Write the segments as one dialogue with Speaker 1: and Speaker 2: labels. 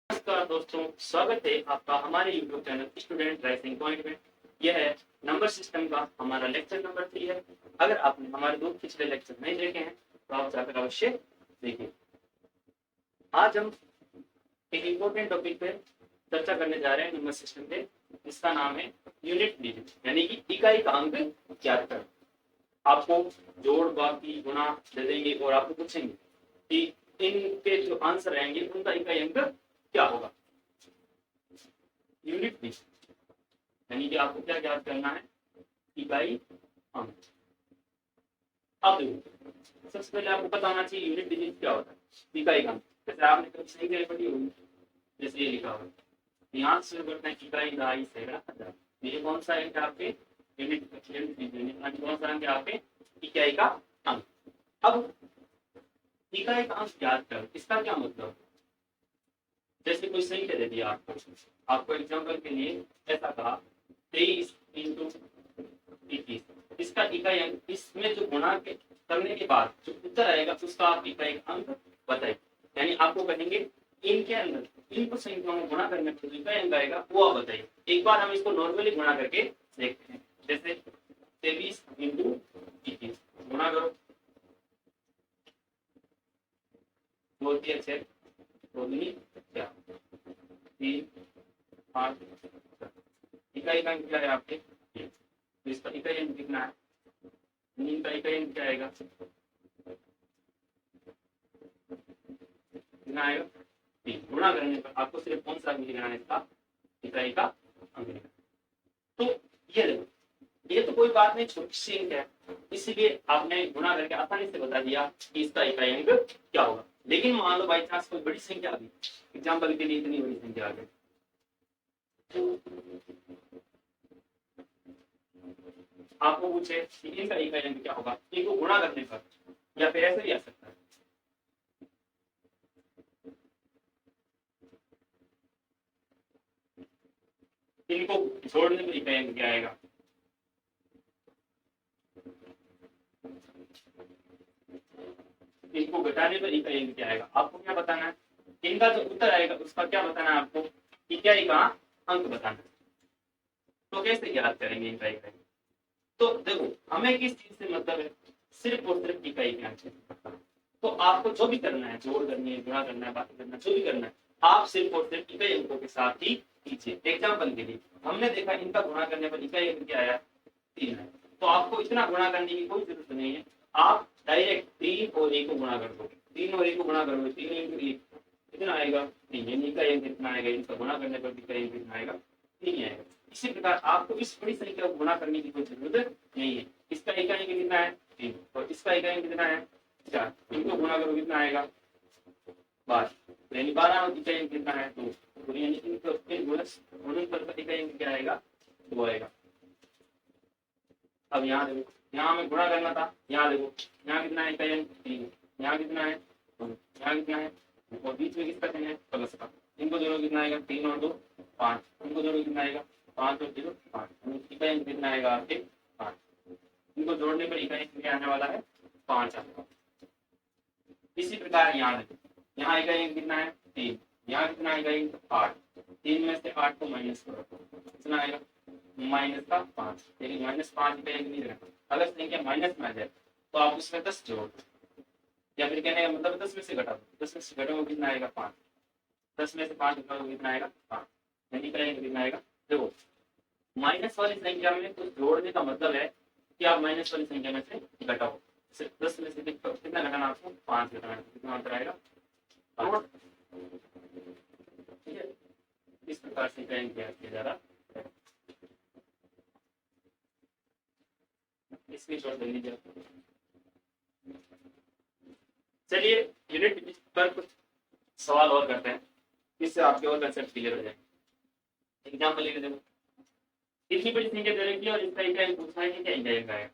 Speaker 1: नमस्कार दोस्तों, स्वागत है आपका हमारे YouTube channel student rising point में। यह है नंबर सिस्टम का हमारा लेक्चर नंबर 3 है। अगर आपने हमारे 2 पिछले लेक्चर नहीं देखे हैं तो आप जाकर अवश्य देखिए। आज हम एक इम्पोर्टेंट टॉपिक पे चर्चा करने जा रहे हैं नंबर सिस्टम पे, जिसका नाम है यूनिट डिजिट, यानी कि इकाई का अंक ज्ञात कर। आपको जोड़, बाकी, गुणा दे देंगे और आपको पूछेंगे कि इनके जो आंसर रहेंगे उनका इकाई अंक क्या होगा। यूनिट डिजिट यानी कि आपको क्या ज्ञात करना है, इकाई अंक। अब देखो, सबसे पहले आपको पता होना चाहिए यूनिट डिजिट क्या होता है, इकाई अंक। जैसे आपने कभी संख्या पढ़ी होगी, जैसे ये लिखा हुआ यहाँ से शुरू करते हैं इकाई, दहाई, सैकड़ा, हजार। ये कौन सा अंक है आपके यूनिट डिजिट, कौन सा अंक है आपके इकाई का अंक। अब इकाई का अंक ज्ञात कर, इसका क्या मतलब, जैसे कोई संख्या दे दिया आपको एग्जांपल के लिए ऐसा कहा 23 इंटू 21, इसका इकाई अंक, इसमें जो गुणा करने के बाद जो उत्तर आएगा उसका आप इकाई अंक बताइए। यानी आपको कहेंगे इनके अंदर इनको संख्याओं में गुणा करने पर जो इकाई अंक आएगा वो आप बताइए। एक बार हम इसको नॉर्मली गुणा करके देखते हैं। जैसे 23 इंटू 21 गुणा करो, 2 3 6 2 दूनी 4 3 8, इकाई का अंक क्या है आपके, तो इसका इकाई अंक कितना है, इनका इकाई अंक क्या आएगा, कितना आएगा 3। गुणा करने पर आपको सिर्फ कौन सा अंक लिखना है, इसका इकाई का अंक लिखना। तो ये देखो, ये तो कोई बात नहीं, छोटी सी अंक है, इसीलिए आपने गुणा करके आसानी से बता दिया कि इसका इकाई अंक क्या होगा। लेकिन मान लो बाई चांस कोई बड़ी संख्या आ गई, एग्जाम्पल के लिए इतनी बड़ी संख्या आ गई, आपको पूछे कि इनका इकाई अंक क्या होगा, इनको गुणा करने पर, या फिर ऐसे भी आ सकता है, इनको जोड़ने पर इकाई अंक क्या आएगा, इनको घटाने पर इकाई अंक क्या आएगा। आपको क्या बताना है, इनका जो उत्तर आएगा उसका क्या बताना है आपको, इकाई का अंक बताना है। तो कैसे याद करेंगे इनका इकाई, तो देखो हमें किस चीज से मतलब है, सिर्फ और सिर्फ इकाई के अंक से। तो आपको जो भी करना है, जोड़ करनी है, गुणा करना है, बाकी करना है, जो भी करना है, आप सिर्फ और सिर्फ इकाई अंकों के साथ ही कीजिए। एग्जाम्पल के लिए हमने देखा इनका गुणा करने पर इकाई अंक क्या आया, 3 है। तो आपको इतना गुणा करने की कोई जरूरत नहीं है, आप डायरेक्ट 3 और 1 को गुणा कर दो, 3 और 1 को गुणा करोगे 3 इंटू 1 कितना आएगा 3, यानी इकाई अंक कितना आएगा, इनका गुणा करने पर इकाई अंक कितना आएगा 3 आएगा। इसी प्रकार आपको इस बड़ी संख्या को गुणा करने की कोई जरूरत नहीं है। इसका इकाई अंक कितना है 3 और इसका इकाई अंक कितना है 4, इनको गुणा करो कितना आएगा 12, यानी 12 इकाई अंक कितना है 2, यानी इनको गुणनफल का इकाई अंक क्या आएगा 2 आएगा। अब यहाँ देखो, यहाँ हमें गुणा करना था, यहाँ देखो यहाँ कितना है इकाई अंक 3, यहाँ कितना है 2, यहाँ कितना है, और बीच में किसका चिन्ह है प्लस का, इनको दोनों कितना आएगा 3 और 2 5, इनको दोनों कितना आएगा 5 और 0 5, इकाई अंक कितना आएगा आपके 5, इनको जोड़ने पर इकाई अंक क्या आने वाला है 5 आएगा। इसी प्रकार यहाँ देखो, यहाँ इकाई अंक कितना है 3, यहाँ कितना इकाई अंक 8, 3 में से 8 को माइनस करो कितना आएगा -5, लेकिन -5 इकाई अंक नहीं रखना। अगर संख्या माइनस में आ जाए तो आप उसमें 10 जोड़, या फिर कहने का मतलब 10 में से घटा दो, 10 में से घटाओगे कितना आएगा 5, 10 में से 5 घटाओगे कितना आएगा 5, यानी इकाई अंक कितना आएगा। देखो माइनस वाली संख्या में तो जोड़ने का मतलब है कि आप माइनस वाली संख्या में से घटाओ। 10 में से कितना घटाना, आपको 5 घटाना, कितना अंतर आएगा 5। ठीक है, इस प्रकार से इकाई अंक ज्ञात किया जा रहा। इसकी शॉर्ट ले लीजिए। चलिए यूनिट पर कुछ सवाल और करते हैं, इससे आपके और कंसेप्ट क्लियर हो जाए। एग्जाम्पल लेके देखो, इतनी बड़ी संख्या दे रखी है और इसका इकाई अंक पूछना है कि क्या इकाई अंक है।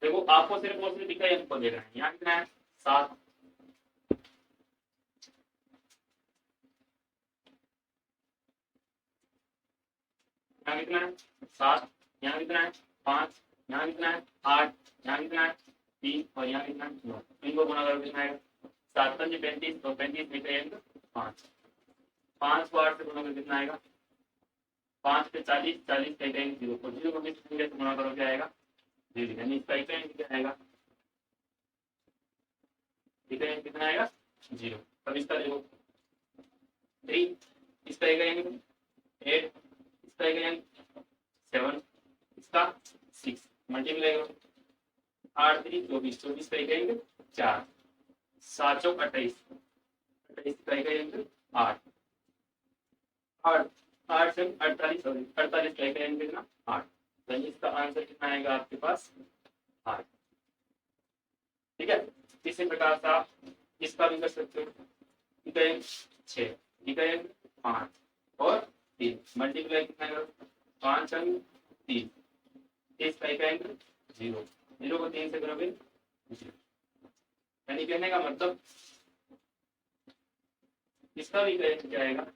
Speaker 1: देखो आपको सिर्फ और सिर्फ इकाई अंक को देखना है, यहाँ कितना है 7, यहाँ कितना है 7, यहाँ कितना है 5, यहाँ कितना है 8, यहाँ कितना है 3 और यहाँ कितना है 9, इनको गुणा करो कितना आएगा 7 5 35, तो 35 इकाई अंक 5। 5 को 8 से गुणा करो कितना आएगा 5 पे 40 40 का इकाई 0 और 0 को मिस संख्या से गुणा करो क्या आएगा 0 यानी इसका इकाई क्या आएगा इकाई कितना आएगा 0। अब इसका देखो 3 इसका इकाई 8 इसका इकाई 7 इसका 6 मल्टीप्लाई करो 8 3 24 24 का इकाई 4 7 चौक 28 28 का इकाई 8 8 8 से 48 48 का इकाई कितना 8 तो इसका आंसर कितना आएगा आपके पास 8। ठीक है इसी प्रकार से आप इसका भी कर सकते हो इकाई 6 इकाई 5 और 3 मल्टीप्लाई कितना करो 5 अंक 3 इसका इकाई 0 0 को 3 से करोगे 0 यानी कहने का मतलब इसका भी इकाई क्या आएगा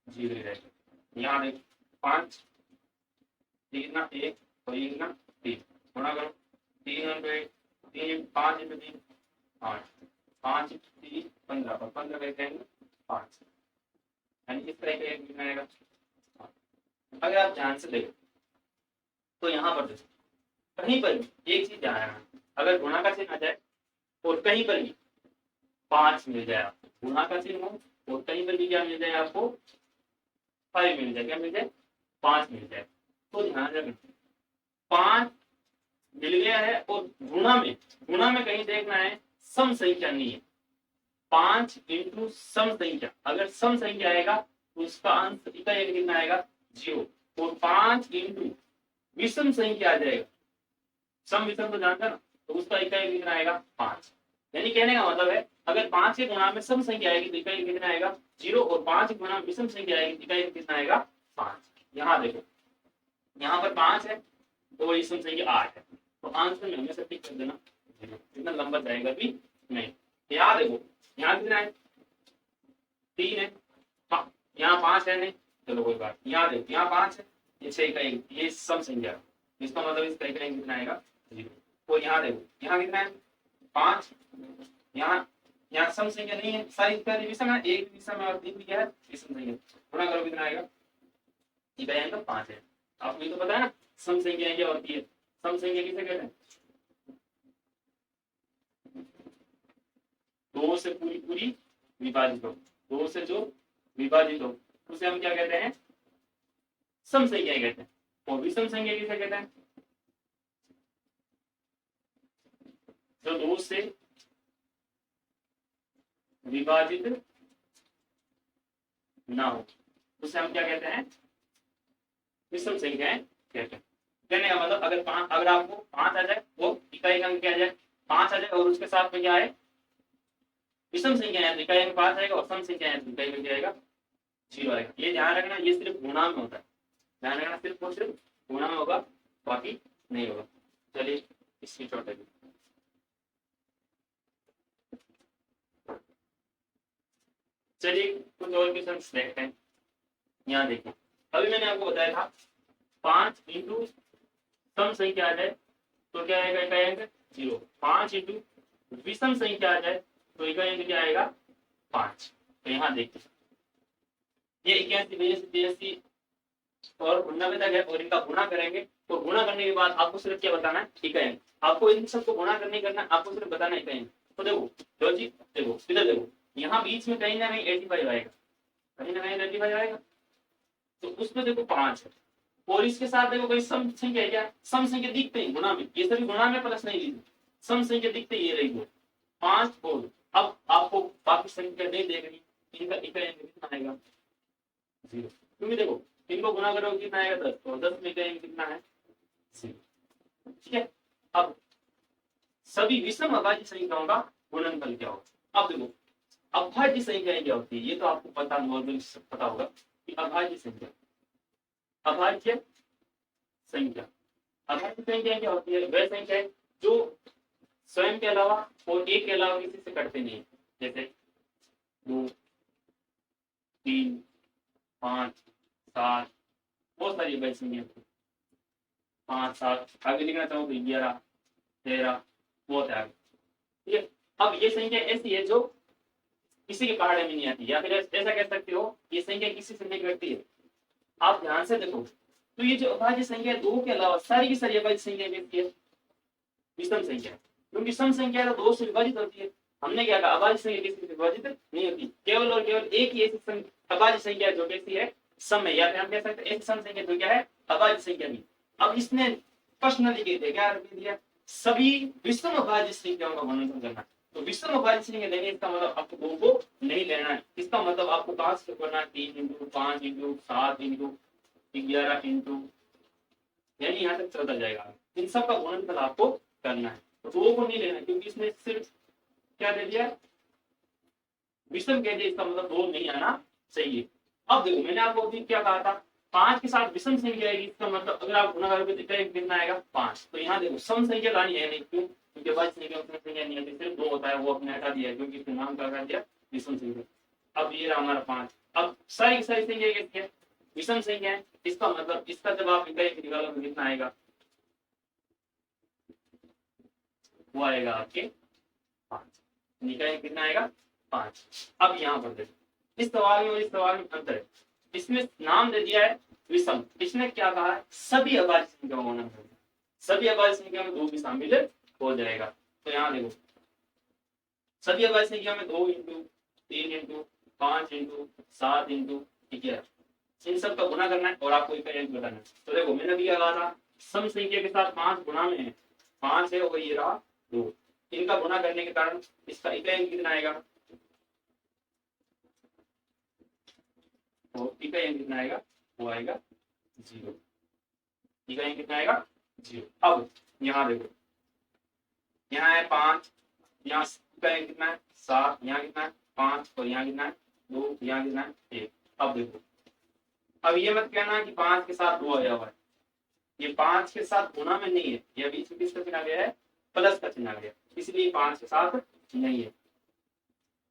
Speaker 1: 0 रहेगा। यहाँ देख 5 कितना 1 और ये कितना 3 गुणा करो 3 3 5 इंटू 3 8 5 3 15 और 15 का इकाई 5 यानी इसका इकाई कितना आएगा। अगर आप ध्यान से देखो तो यहाँ पर देखो कहीं पर भी एक चीज ध्यान रखना अगर गुणा का चिन्ह आ जाए और कहीं पर भी 5 मिल जाए आपको गुणा का चिन्ह हो और कहीं पर भी क्या मिल जाए आपको 5 मिल जाए क्या मिल जाए 5 मिल जाए तो ध्यान रखना 5 मिल गया है और गुणा में कहीं देखना है सम संख्या नहीं है 5 इंटू सम संख्या अगर सम संख्या आएगा तो उसका अंश इकाई कितना आएगा 0 और 5 इंटू विषम संख्या आ जाएगा सम विषम तो जानता ना तो उसका इकाई कितना आएगा 5 यानी कहने का मतलब है अगर 5 के गुणा में सम संख्या आएगी तो इकाई कितना आएगा 0 और 5 के गुणा में विषम संख्या आएगी इकाई कितना आएगा 5। यहाँ देखो यहाँ पर 5 है तो विषम संख्या 8 है तो आंसर में हमेशा टिक कर देना इतना लंबा जाएगा भी नहीं। यहाँ देखो यहाँ कितना है 3 है यहाँ 5 है नहीं चलो कोई बात यहाँ देखो यहाँ 5 है ये 6 का ये सम संख्या इसका मतलब इसका इकाई कितना आएगा 0 और यहाँ देखो यहाँ कितना है 5 यहाँ सम संख्या नहीं है सारी पहले विषम है एक विषम है और 3 भी क्या है विषम संख्या गुणा करो कितना आएगा इकाई आएगा 5 है। आपको ये तो पता है ना सम संख्या क्या होती है सम संख्या किसे कहते हैं 2 से पूरी पूरी विभाजित हो 2 से जो विभाजित हो उसे हम क्या कहते हैं सम संख्या कहते हैं और विषम संख्या किसे कहते हैं जो 2 से विभाजित ना हो उसे हम क्या कहते हैं विषम संख्याएं कहते हैं। कहने का मतलब अगर आपको 5 आ जाए वो इकाई अंक क्या आ जाए 5 आ जाए और उसके साथ में क्या है विषम संख्या है इकाई अंक 5 आएगा और सम संख्या है इकाई अंक क्या आएगा 0 आएगा। ये ध्यान रखना ये सिर्फ गुणा में होता है ध्यान रखना सिर्फ और सिर्फ गुणा में होगा बाकी नहीं होगा। चलिए इसकी चौथी चलिए कुछ और क्वेश्चन देखते हैं। यहाँ देखिए अभी मैंने आपको बताया था 5 इंटू सम संख्या आ जाए तो क्या आएगा इकाई अंक 0 5 इंटू विषम संख्या आ जाए तो इकाई अंक क्या आएगा 5। तो यहाँ देखिए ये 81 82 और 99 तक है और इनका गुणा करेंगे तो गुणा करने के बाद आपको सिर्फ क्या बताना है इकाई अंक आपको इन सबको गुणा करने करना आपको सिर्फ बताना है इकाई अंक। तो देखो लॉजिक देखो इधर देखो यहाँ बीच में कहीं ना कहीं 85 आएगा कहीं ना कहीं 85 आएगा तो उसमें देखो 5 है और इसके साथ देखो कोई सम संख्या है क्या सम संख्या दिखते हैं गुणा में ये सभी गुणा में प्लस नहीं दी सम संख्या दिखते ये रही 5 और अब आपको बाकी संख्या नहीं देखनी इनका इकाई अंक कितना आएगा 0 क्योंकि देखो इनको गुणा करोगे कितना आएगा 10 और 10 में इकाई अंक कितना है 0। ठीक है अब सभी विषम अभाज्य संख्याओं का गुणनफल क्या होगा। अब देखो अभाज्य संख्याएं क्या होती है ये तो आपको पता नॉर्मली पता होगा कि अभाज्य संख्या अभाज्य संख्या क्या होती है वह संख्या जो स्वयं के अलावा और एक के अलावा किसी से कटते नहीं जैसे 2 3 5 7 बहुत सारी अभाज्य संख्या 5 7 आगे लिखना चाहूँ तो 11 13 बहुत है आगे। ठीक है अब ये संख्या ऐसी है जो किसी के पहाड़े में नहीं आती, या फिर ऐसा कह सकते हो ये संख्या किसी संख्या की घटती है। आप ध्यान से देखो तो ये जो अभाज्य संख्या है 2 के अलावा सारी की सारी अभाज्य संख्या कहती है विषम संख्या, क्योंकि सम संख्या तो 2 से विभाजित होती है। हमने क्या कहा अभाज्य संख्या किसी से विभाजित नहीं होती, केवल और केवल एक ही ऐसी अभाज्य संख्या जो कैसी है सम है, या फिर हम कह सकते हैं ऐसी सम संख्या जो क्या है अभाज्य संख्या भी। अब इसने प्रश्न लिखे थे क्या दिया, सभी विषम अभाज्य संख्याओं का वर्णन करना। तो विषम अभाज्य संख्या देने इसका मतलब आपको 2 को नहीं लेना है, इसका मतलब आपको कहां से करना है 3 × 5 × 7 × 11 × यानी यहाँ तक चलता जाएगा। इन सब का गुणनफल आपको करना है, तो 2 को नहीं लेना क्योंकि इसने सिर्फ क्या दे दिया विषम कह दिया, इसका मतलब 2 नहीं आना चाहिए। अब देखो मैंने आपको अभी क्या कहा था 5 के साथ विषम संख्या आएगी, इसका मतलब अगर आप गुणा करोगे तो कितना आएगा 5। तो यहाँ देखो सम संख्या लानी है नहीं, क्यों क्योंकि अभाज्य संख्या उसमें संख्या नहीं आती, सिर्फ 2 होता है, वो अपने हटा दिया क्योंकि इसने नाम क्या कर दिया विषम संख्या। अब ये रहा हमारा 5। अब सारी सारी संख्या कैसी है विषम संख्या है, इसका मतलब इसका जब आप इकाई निकालोगे कितना आएगा वो आएगा आपके 5। इकाई कितना आएगा 5। अब यहाँ पर देखो इस सवाल में और इस सवाल में अंतर है, इसमें नाम दे दिया है विषम, इसने क्या कहा है सभी अभाज्य संख्या होना है, सभी अभाज्य संख्या में 2 भी शामिल हो जाएगा। तो यहाँ देखो सभी अभाज्य संख्या में 2 × 3 × 5 × 7 × 11 इन सब का गुणा करना है और आपको इकाई अंक बताना है। तो देखो मैंने भी क्या कहा था सम संख्या के साथ 5 गुणा में है, 5 है और ये रहा 2, इनका गुणा करने के कारण इसका इकाई अंक कितना आएगा, तो इकाई अंक कितना आएगा वो आएगा 0, इकाई अंक कितना आएगा 0। अब यहाँ देखो यहाँ है 5, यहाँ इकाई अंक कितना है 7, यहाँ कितना है 5 और यहाँ कितना है 2, यहाँ कितना है 1। अब देखो अब ये मत कहना कि 5 के साथ 2 आया हुआ है, ये 5 के साथ गुणा में नहीं है, ये बीच में किसका चिन्ह आ गया है प्लस का चिन्ह आ गया, इसलिए 5 के साथ नहीं है।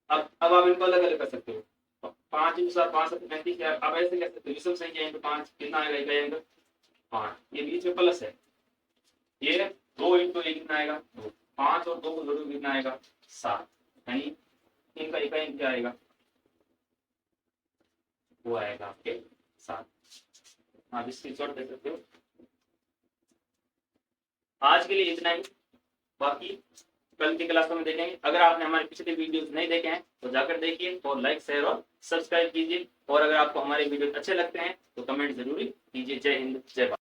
Speaker 1: अब आप इनको अलग अलग कर सकते हो, 5 × 7 5 7 35, आप ऐसे कह सकते हो विषम संख्या × 5 कितना आएगा इकाई अंक 5, ये बीच में प्लस है, ये 2 × 1 कितना आएगा 2, 5 और 2 को जोड़ोगे कितना आएगा 7, यानी इनका इकाई अंक क्या आएगा वो आएगा आपके 7। आप स्क्रीनशॉट दे सकते हो। आज के लिए इतना ही, बाकी कल की क्लास में देखेंगे। अगर आपने हमारे पिछले वीडियोस नहीं देखे हैं तो जाकर देखिए और लाइक शेयर और सब्सक्राइब कीजिए, और अगर आपको हमारे वीडियो अच्छे लगते हैं तो कमेंट जरूर कीजिए। जय हिंद जय भारत।